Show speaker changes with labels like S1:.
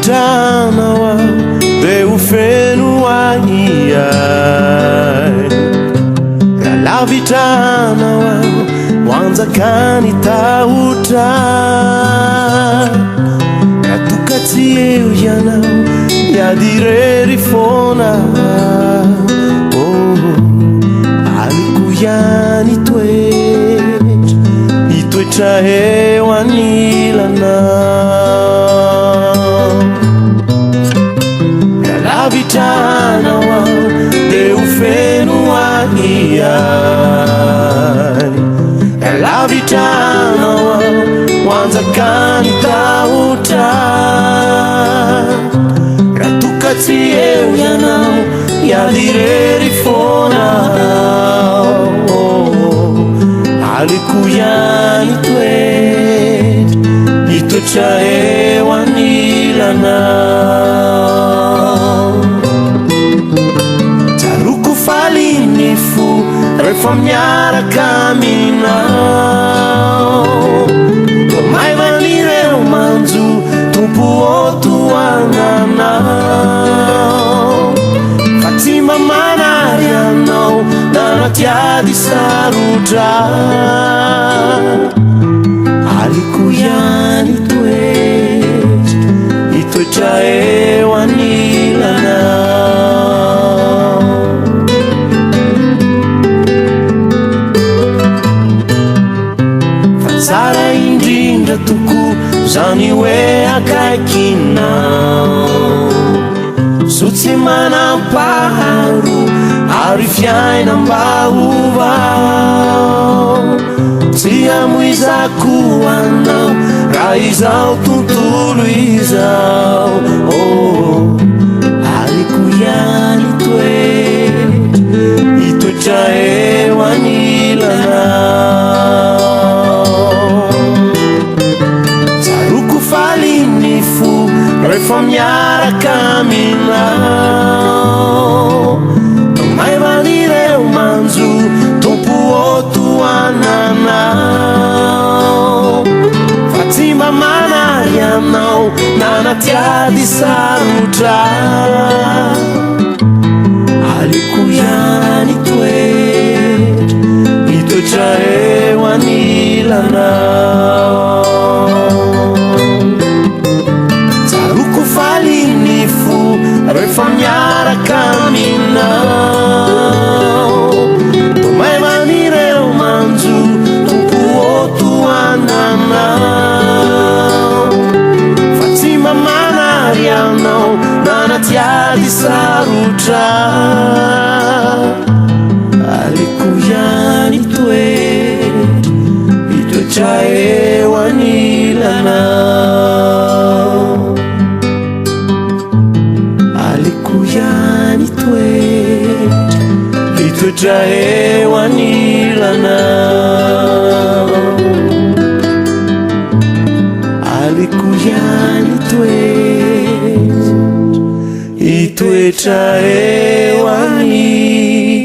S1: vitana wao deu fenu waniai la vitana wao wanza kani tauta katukati ujana ya direri fona alikuyani itwe chahe wanilana la vitana wao deu fenu waniai la vitana wao wanza kani tauta katukati ujana ya direri fona alikuyani itwe chahe wanilana taruku falinifu refamnyara kamina tomai vanire umanzu tupuotu wanana Fatima manariano nanatia di saruta alikuyani itwe chahe wanilana fatsara indrindra toko zany hoe akaikina so tsy manam-paharo ary fiainam-baovao tsy amoizako anao raha izao tontolo izao alikuyani itwe chahe wanilana taruku falinifu refamnyaraka aminao tomai vanire umanzu tompuotu ananao Fatima manarianao nanatia di sarutra alikuyani itwe chahe wanilana taruku falinifu refamnyara kaminao tomai vanire umanzu tupuotu ananao Fatima manarianao nanatia di sarutra alikuyani itwe chahe wanilana alikuyani itwe chahe wanilana alikuyani itwe chahe wanilana